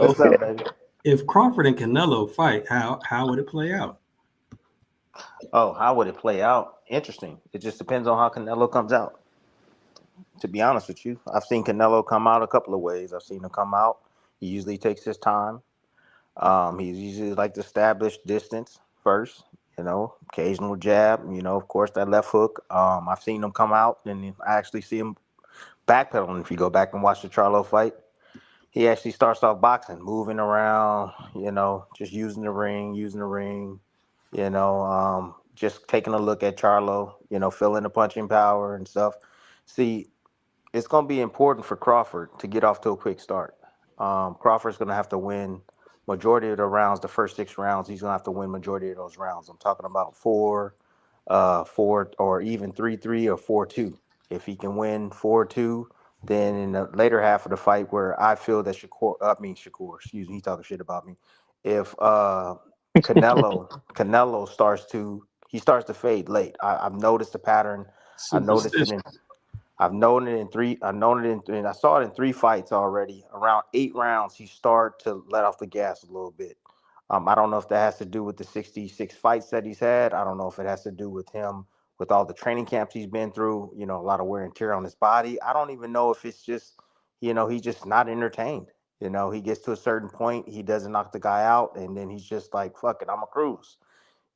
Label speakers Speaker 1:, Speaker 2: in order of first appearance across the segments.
Speaker 1: What's up, baby?
Speaker 2: If Crawford and Canelo fight, how would it play out?
Speaker 1: Oh, how would it play out? Interesting. It just depends on how Canelo comes out. To be honest with you, I've seen Canelo come out a couple of ways. I've seen him come out. He usually takes his time. He's usually like to establish distance first. Occasional jab. Of course, that left hook. I've seen him come out, and I actually see him backpedaling. If you go back and watch the Charlo fight, he actually starts off boxing, moving around. Just using the ring. Just taking a look at Charlo. Feeling the punching power and stuff. See, it's going to be important for Crawford to get off to a quick start. Crawford's going to have to win majority of the rounds. The first 6 rounds, he's going to have to win majority of those rounds. I'm talking about four, or even 3-3 or 4-2. If he can win 4-2, then in the later half of the fight, where I feel that Shakur, excuse me, he talking shit about me. If Canelo starts to fade late. I've noticed the pattern. I noticed it
Speaker 2: Superstition.
Speaker 1: in I've known it in three. I known it in. I saw it in 3 fights already. Around 8 rounds, he started to let off the gas a little bit. I don't know if that has to do with the 66 fights that he's had. I don't know if it has to do with him with all the training camps he's been through. A lot of wear and tear on his body. I don't even know if it's just, he's just not entertained. He gets to a certain point, he doesn't knock the guy out, and then he's just like, "Fuck it, I'm a cruise."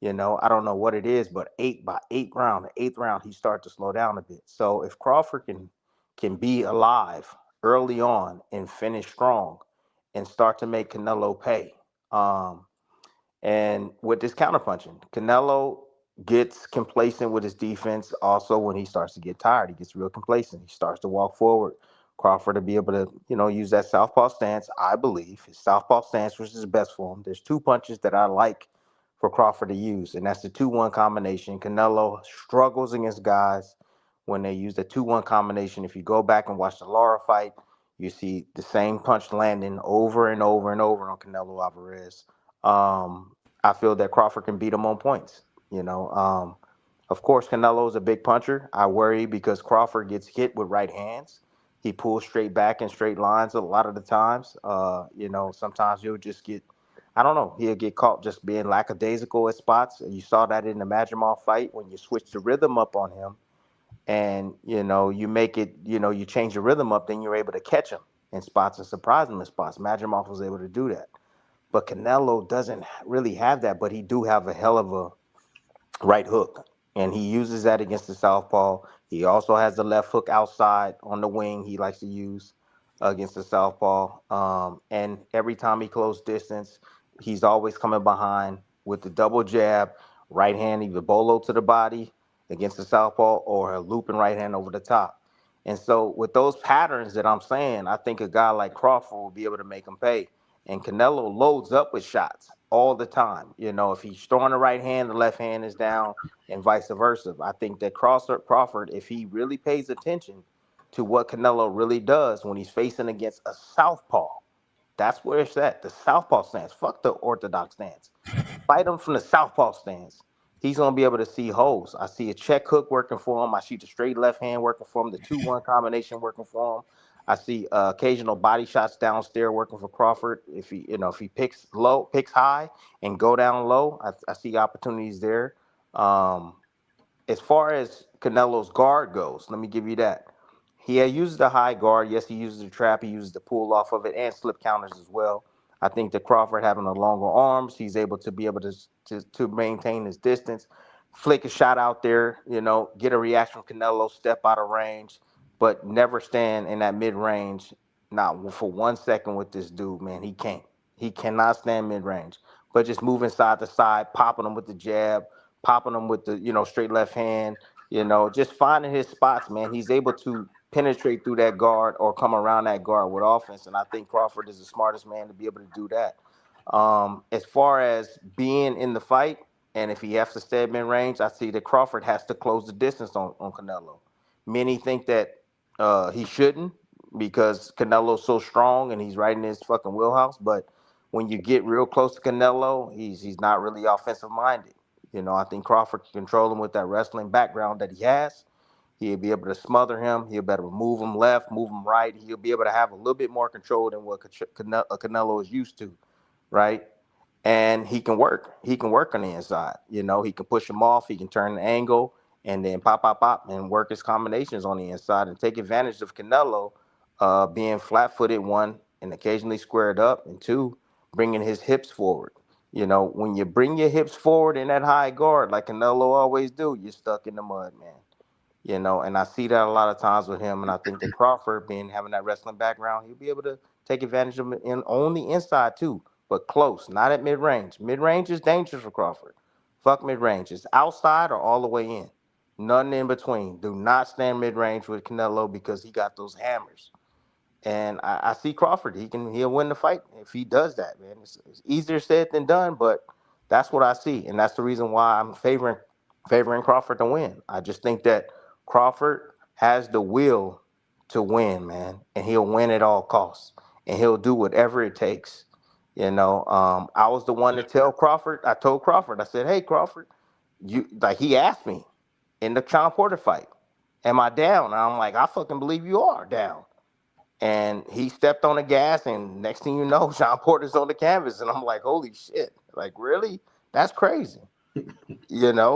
Speaker 1: I don't know what it is, but the 8th round, he started to slow down a bit. So if Crawford can be alive early on and finish strong and start to make Canelo pay, and with this counterpunching, Canelo gets complacent with his defense. Also, when he starts to get tired, he gets real complacent. He starts to walk forward. Crawford to be able to, use that southpaw stance. I believe his southpaw stance was his best for him. There's 2 punches that I like for Crawford to use, and that's the 2-1 combination. Canelo struggles against guys when they use the 2-1 combination. If you go back and watch the Lara fight, you see the same punch landing over and over and over on Canelo Alvarez. I feel that Crawford can beat him on points. Of course, Canelo is a big puncher. I worry because Crawford gets hit with right hands. He pulls straight back in straight lines a lot of the times. Sometimes he'll just get, I don't know, he'll get caught just being lackadaisical at spots. You saw that in the Madrimov fight when you switch the rhythm up on him, and you make it, you change the rhythm up, then you're able to catch him in spots and surprise him in spots. Madrimov was able to do that. But Canelo doesn't really have that, but he do have a hell of a right hook, and he uses that against the southpaw. He also has the left hook outside on the wing he likes to use against the southpaw. And every time he close distance, he's always coming behind with the double jab, right hand, either bolo to the body against the southpaw or a looping right hand over the top. And so with those patterns that I'm saying, I think a guy like Crawford will be able to make him pay. And Canelo loads up with shots all the time. If he's throwing the right hand, the left hand is down, and vice versa. I think that Crawford, if he really pays attention to what Canelo really does when he's facing against a southpaw, that's where it's at. The southpaw stance. Fuck the orthodox stance. Fight him from the southpaw stance. He's gonna be able to see holes. I see a check hook working for him. I see the straight left hand working for him. The 2-1 combination working for him. I see occasional body shots downstairs working for Crawford. If he picks high, and go down low, I see opportunities there. Um, as far as Canelo's guard goes, let me give you that. He uses the high guard. Yes, he uses the trap. He uses the pull off of it and slip counters as well. I think that Crawford having the longer arms, he's able to be able to maintain his distance, flick a shot out there, get a reaction from Canelo, step out of range, but never stand in that mid range. Not for 1 second with this dude, man. He can't. He cannot stand mid range. But just moving side to side, popping him with the jab, popping him with the straight left hand. Just finding his spots, man. He's able to penetrate through that guard or come around that guard with offense, and I think Crawford is the smartest man to be able to do that. As far as being in the fight, and if he has to stay at mid range, I see that Crawford has to close the distance on Canelo. Many think that he shouldn't because Canelo's so strong and he's right in his fucking wheelhouse. But when you get real close to Canelo, he's not really offensive minded. I think Crawford can control him with that wrestling background that he has. He'll be able to smother him. He'll be able to move him left, move him right. He'll be able to have a little bit more control than what Canelo is used to, right? And he can work. He can work on the inside. He can push him off. He can turn the angle and then pop, pop, pop, and work his combinations on the inside and take advantage of Canelo being flat-footed, one, and occasionally squared up, and two, bringing his hips forward. When you bring your hips forward in that high guard, like Canelo always do, you're stuck in the mud, man. And I see that a lot of times with him. And I think that Crawford, being having that wrestling background, he'll be able to take advantage of it on the inside too, but close, not at mid range. Mid range is dangerous for Crawford. Fuck mid range. It's outside or all the way in. Nothing in between. Do not stand mid range with Canelo because he got those hammers. And I see Crawford. He'll win the fight if he does that, man. It's easier said than done, but that's what I see, and that's the reason why I'm favoring Crawford to win. I just think that Crawford has the will to win, man, and he'll win at all costs, and he'll do whatever it takes. I was the one to tell Crawford. I told Crawford, I said, "Hey, Crawford, you like." He asked me in the Sean Porter fight, "Am I down?" And I'm like, "I fucking believe you are down." And he stepped on the gas, and next thing you know, Sean Porter's on the canvas, and I'm like, "Holy shit! Like, really? That's crazy."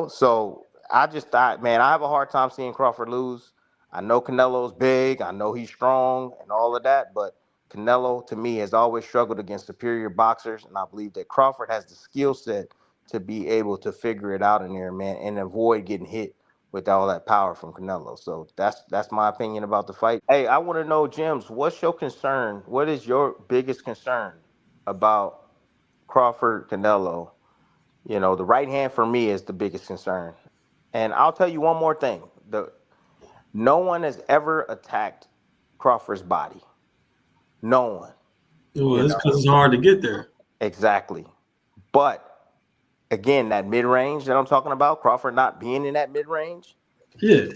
Speaker 1: So I just thought, man, I have a hard time seeing Crawford lose. I know Canelo's big, I know he's strong and all of that, but Canelo to me has always struggled against superior boxers, and I believe that Crawford has the skill set to be able to figure it out in there, man, and avoid getting hit with all that power from Canelo. So that's my opinion about the fight. Hey, I want to know, James, what's your concern? What is your biggest concern about Crawford Canelo? The right hand for me is the biggest concern. And I'll tell you one more thing. No one has ever attacked Crawford's body. No one.
Speaker 2: Well,
Speaker 1: You
Speaker 2: it's
Speaker 1: know.
Speaker 2: because it's hard to get there.
Speaker 1: Exactly. But again, that mid range that I'm talking about, Crawford not being in that mid range.
Speaker 2: Yeah.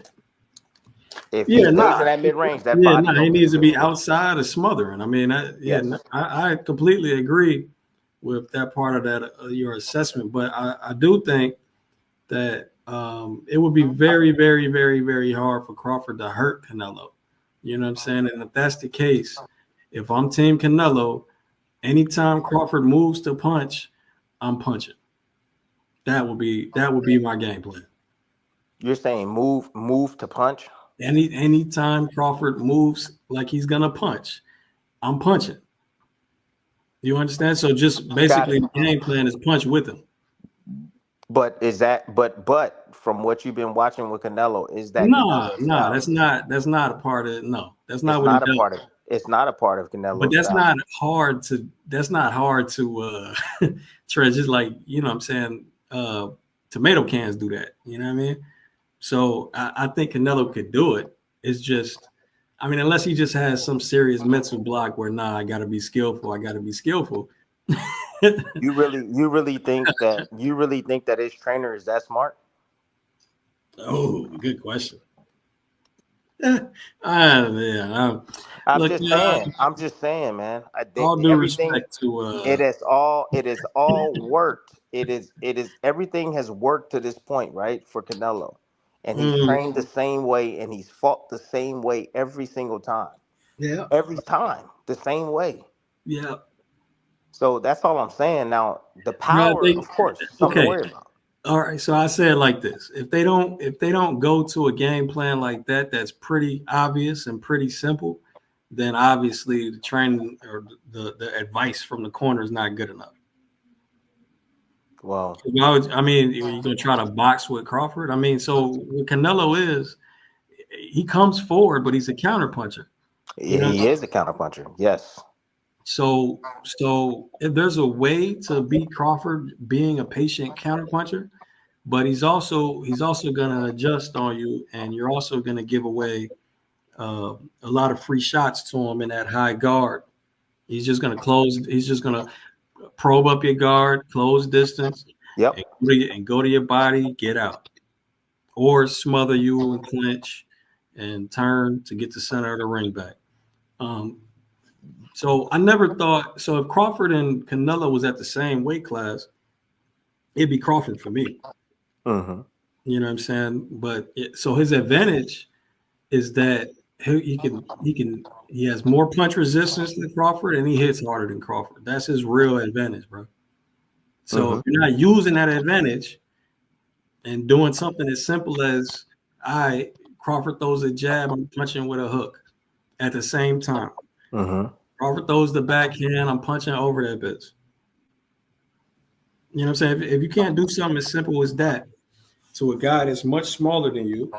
Speaker 1: If he
Speaker 2: Yeah,
Speaker 1: stays in
Speaker 2: nah.
Speaker 1: that mid range, that
Speaker 2: Yeah,
Speaker 1: body
Speaker 2: nah. He
Speaker 1: gonna be
Speaker 2: needs to be
Speaker 1: finished.
Speaker 2: outside of smothering. I mean,
Speaker 1: Yes.
Speaker 2: I completely agree with that part of that your assessment. But I do think that it would be very, very, very, very hard for Crawford to hurt Canelo. You know what I'm saying? And if that's the case, if I'm Team Canelo, anytime Crawford moves to punch, I'm punching. That would be my game plan.
Speaker 1: You're saying move to punch?
Speaker 2: Anytime Crawford moves like he's gonna punch, I'm punching. You understand? So just
Speaker 1: Got
Speaker 2: basically
Speaker 1: it.
Speaker 2: the game plan is punch with him.
Speaker 1: But is that but from what you've been watching with Canelo, is that
Speaker 2: Nah,
Speaker 1: Canelo's
Speaker 2: nah,
Speaker 1: style?
Speaker 2: that's not a part of it. No, that's not
Speaker 1: It's
Speaker 2: what he
Speaker 1: not a
Speaker 2: does.
Speaker 1: part of it's not a part of
Speaker 2: But
Speaker 1: Canelo's style.
Speaker 2: that's not hard to tread. Just like, you know what I'm saying, tomato cans do that. You know what I mean? So I think Canelo could do it. It's just, I mean, unless he just has some serious mental block where, nah, I gotta be skillful. I gotta be skillful.
Speaker 1: You really think that his trainer is that smart?
Speaker 2: Oh, good question. Yeah,
Speaker 1: I'm
Speaker 2: look,
Speaker 1: just saying. I'm just saying, man.
Speaker 2: all due
Speaker 1: Everything
Speaker 2: respect to
Speaker 1: it has all worked. It is everything has worked to this point, right? For Canelo. And he's
Speaker 2: mm,
Speaker 1: trained the same way and he's fought the same way every single time.
Speaker 2: yeah,
Speaker 1: Every time, the same way.
Speaker 2: yeah.
Speaker 1: So that's all I'm saying. Now, the
Speaker 2: Bro,
Speaker 1: power, of course, something to
Speaker 2: okay.
Speaker 1: worry about.
Speaker 2: All right, so I say it like this: if they don't go to a game plan like that, that's pretty obvious and pretty simple, then obviously the training or the advice from the corner is not good enough.
Speaker 1: Well,
Speaker 2: I mean, you're gonna try to box with Crawford. I mean, so what Canelo is, he comes forward, but he's a counter puncher. You know,
Speaker 1: he is a counterpuncher. Yes.
Speaker 2: so if there's a way to beat Crawford being a patient counter puncher, but he's also going to adjust on you, and you're also going to give away a lot of free shots to him in that high guard. He's just going to close. He's just going to probe up your guard, close distance,
Speaker 1: Yep.
Speaker 2: and go to your body, get out, or smother you and clinch and turn to get the center of the ring back. Um, so I never thought. So if Crawford and Canelo was at the same weight class, it'd be Crawford for me.
Speaker 1: Hmm.
Speaker 2: You know what I'm saying? But so his advantage is that he has more punch resistance than Crawford, and he hits harder than Crawford. That's his real advantage, bro. So if
Speaker 1: Mm-hmm.
Speaker 2: you're not using that advantage and doing something as simple as, Crawford throws a jab, I'm punching with a hook at the same time.
Speaker 1: Mm-hmm.
Speaker 2: Crawford throws the backhand, I'm punching over that bitch. You know what I'm saying? If you can't do something as simple as that to a guy that's much smaller than you,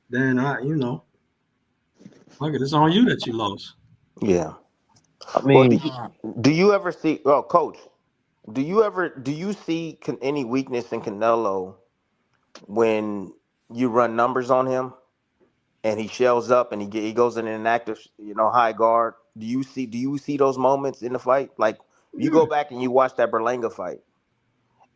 Speaker 2: then look, it's on you that you lost.
Speaker 1: Yeah.
Speaker 3: I
Speaker 1: Well,
Speaker 3: mean,
Speaker 1: do you ever see? Well, Coach, do you see any weakness in Canelo when you run numbers on him and he shells up and he goes in an active high guard? Do you see those moments in the fight? Like if you
Speaker 2: Yeah.
Speaker 1: go back and you watch that Berlanga fight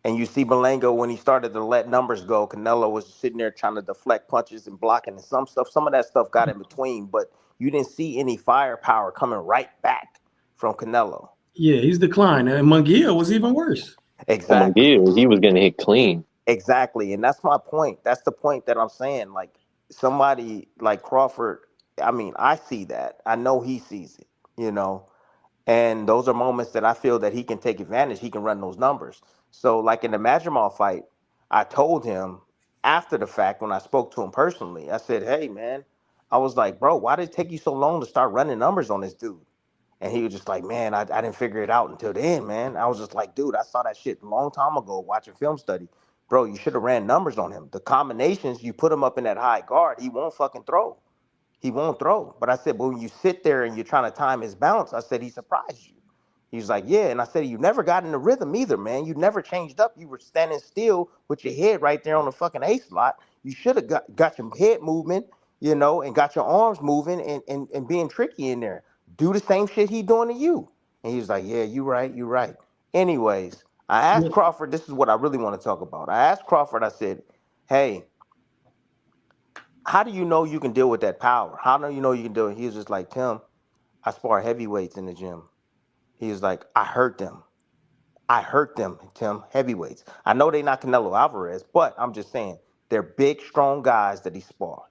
Speaker 1: and you see Berlanga when he started to let numbers go, Canelo was sitting there trying to deflect punches and blocking and some of that stuff got in between, but you didn't see any firepower coming right back from Canelo.
Speaker 2: Yeah, he's declined. And Munguia was even worse.
Speaker 3: oh my
Speaker 1: Exactly.
Speaker 3: God, he was getting hit clean.
Speaker 1: Exactly. And that's my point. That's the point that I'm saying. Like somebody like Crawford, I mean, I see that. I know he sees it, you know. And those are moments that I feel that he can take advantage. He can run those numbers. So like in the Madrimal fight, I told him after the fact when I spoke to him personally, I said, "Hey man," I was like, "Bro, why did it take you so long to start running numbers on this dude?" And he was just like, "Man, I didn't figure it out until then, man." I was just like, "Dude, I saw that shit a long time ago watching film study. Bro, you should have ran numbers on him. The combinations, you put him up in that high guard, he won't fucking throw. He won't throw." But I said, "But when you sit there and you're trying to time his bounce," I said, "He surprised you." He's like, "Yeah." And I said, "You never got in the rhythm either, man. You never changed up. You were standing still with your head right there on the fucking A slot. You should have got your head movement, and got your arms moving and being tricky in there. Do the same shit he doing to you." And he was like, "Yeah, you right, you right." Anyways, I asked
Speaker 2: Yeah.
Speaker 1: Crawford, this is what I really want to talk about. I asked Crawford, I said, "Hey, how do you know you can deal with that power? How do you know you can do it?" He was just like, "Tim, I spar heavyweights in the gym." He was like, "I hurt them. I hurt them, Tim, heavyweights. I know they not Canelo Alvarez, but I'm just saying they're big, strong guys that he spars."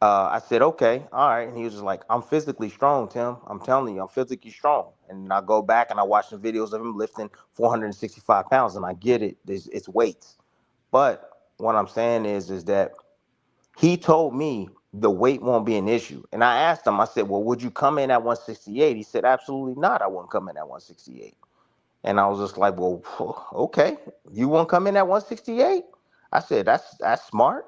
Speaker 1: I said, "Okay, all right." And he was just like, "I'm physically strong, Tim. I'm telling you, I'm physically strong." And I go back and I watch the videos of him lifting 465 pounds, and I get it. It's weights. But what I'm saying is that he told me the weight won't be an issue. And I asked him, I said, "Well, would you come in at 168?" He said, "Absolutely not. I wouldn't come in at 168." And I was just like, "Well, okay. You won't come in at 168?" I said, That's smart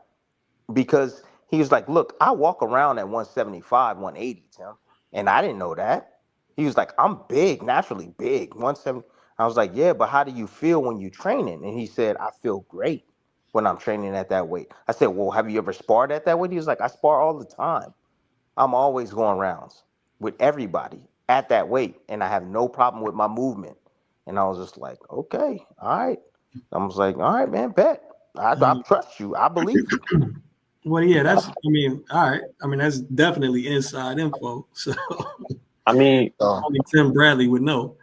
Speaker 1: because he was like, "Look, I walk around at 175, 180, Tim." And I didn't know that. He was like, "I'm big, naturally big, 170." I was like, "Yeah, but how do you feel when you training?" And he said, "I feel great when I'm training at that weight." I said, "Well, have you ever sparred at that weight?" He was like, "I spar all the time. I'm always going rounds with everybody at that weight, and I have no problem with my movement." And I was just like, "Okay, all right." I was like, "All right, man, bet. I
Speaker 2: Um,
Speaker 1: trust you. I believe you."
Speaker 2: well, yeah, all right. I mean, that's definitely inside info. So
Speaker 3: I mean,
Speaker 2: only Tim Bradley would know.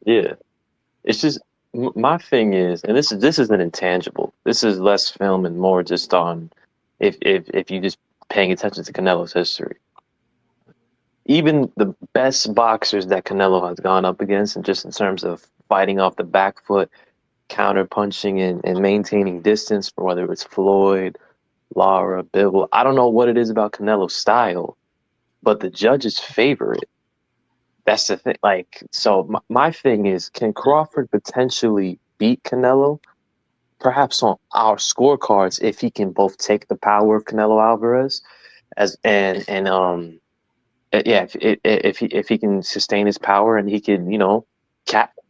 Speaker 3: yeah, it's just my thing is, and this is an intangible. This is less film and more just on if you just paying attention to Canelo's history. Even the best boxers that Canelo has gone up against, and just in terms of fighting off the back foot, counter punching and maintaining distance, for whether it's Floyd, Lara, Bivol. I don't know what it is about Canelo's style, but the judges favor it. That's the thing. Like, so my thing is, can Crawford potentially beat Canelo? Perhaps on our scorecards, if he can both take the power of Canelo Alvarez as and yeah, if he can sustain his power and he can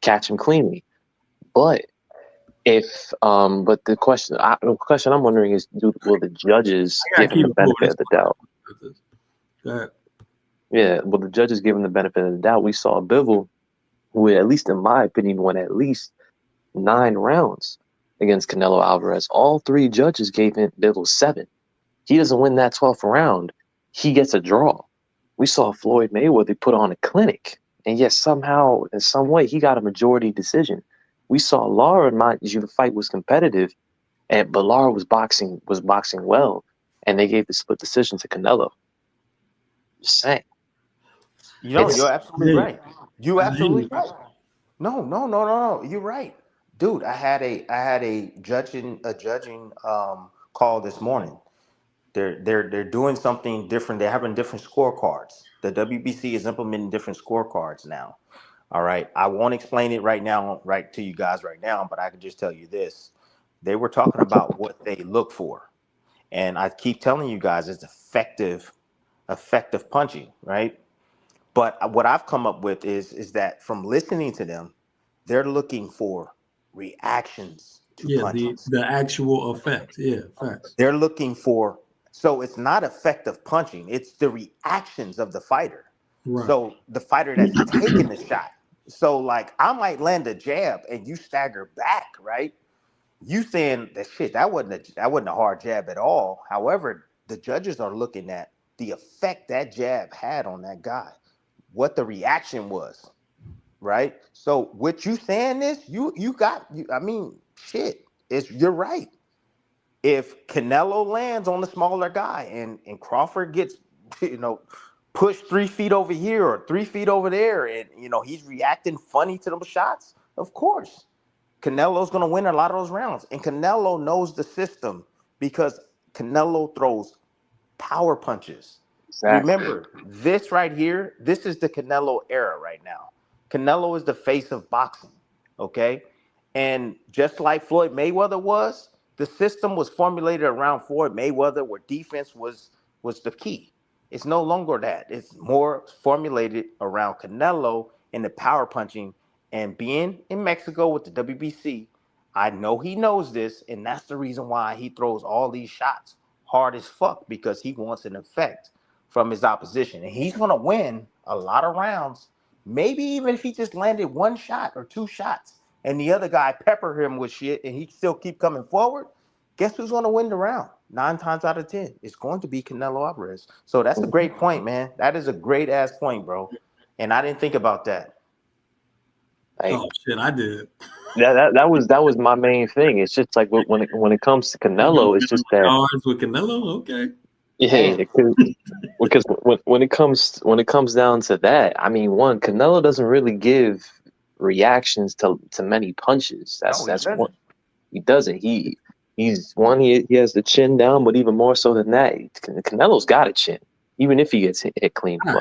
Speaker 3: catch him cleanly. But if but the question I'm wondering is, will the judges
Speaker 2: I
Speaker 3: give
Speaker 2: gotta
Speaker 3: him
Speaker 2: keep
Speaker 3: the
Speaker 2: it moving.
Speaker 3: benefit of the doubt?
Speaker 2: Go ahead.
Speaker 3: Yeah, will the judges give him the benefit of the doubt? We saw Bivol, who, at least in my opinion, won at least 9 rounds against Canelo Alvarez. All three judges gave him Bivol 7. He doesn't win that 12th round, he gets a draw. We saw Floyd Mayweather put on a clinic, and yet somehow, in some way, he got a majority decision. We saw Lara, mind you, the fight was competitive, but Lara was boxing well. and they gave the split decision to Canelo. Just saying.
Speaker 1: You know,
Speaker 3: It's
Speaker 1: you're absolutely
Speaker 2: Hey,
Speaker 1: right. You
Speaker 2: I
Speaker 1: absolutely
Speaker 2: mean,
Speaker 1: right. No. You're right, dude. I had a judging call this morning. They're doing something different. They're having different scorecards. The WBC is implementing different scorecards now. All right. I won't explain it right now, right to you guys right now, but I can just tell you this. They were talking about what they look for. And I keep telling you guys it's effective punching, right? But what I've come up with is that from listening to them, they're looking for reactions to
Speaker 2: yeah, the
Speaker 1: punches.
Speaker 2: the actual effect. Yeah, facts.
Speaker 1: They're looking for, so it's not effective punching, it's the reactions of the fighter.
Speaker 2: Right.
Speaker 1: So the fighter that's taking the shot. So like I might land a jab and you stagger back, right? You saying that shit, that wasn't a hard jab at all. However, the judges are looking at the effect that jab had on that guy, what the reaction was, right? So what you saying is I mean, shit, you're right. If Canelo lands on the smaller guy and Crawford gets, you know, pushed 3 feet over here or 3 feet over there, and he's reacting funny to them shots, of course, Canelo's gonna win a lot of those rounds. And Canelo knows the system because Canelo throws power punches.
Speaker 3: exactly.
Speaker 1: Remember, this right here, this is the Canelo era right now. Canelo is the face of boxing, okay? And just like Floyd Mayweather was, the system was formulated around Floyd Mayweather where defense was the key. It's no longer that. It's more formulated around Canelo and the power punching. And being in Mexico with the WBC, I know he knows this, and that's the reason why he throws all these shots hard as fuck because he wants an effect from his opposition. And he's gonna win a lot of rounds. Maybe even if he just landed one shot or two shots and the other guy pepper him with shit and he still keep coming forward, guess who's gonna win the round? 9 times out of 10, it's going to be Canelo Alvarez. So that's a great point, man. That is a great ass point, bro. And I didn't think about that.
Speaker 3: Like
Speaker 2: Oh shit, I did.
Speaker 3: that was my main thing. It's just like when it comes to
Speaker 2: You
Speaker 3: Canelo, it's just that
Speaker 2: cards with Canelo. Okay.
Speaker 3: yeah,
Speaker 1: Damn.
Speaker 3: because when it comes down to that, I mean, one Canelo doesn't really give reactions to many punches. That's
Speaker 1: No, he
Speaker 3: that's one.
Speaker 1: doesn't.
Speaker 3: He doesn't. He's one. He has the chin down, but even more so than that, Canelo's got a chin, even if he gets hit clean
Speaker 2: All right.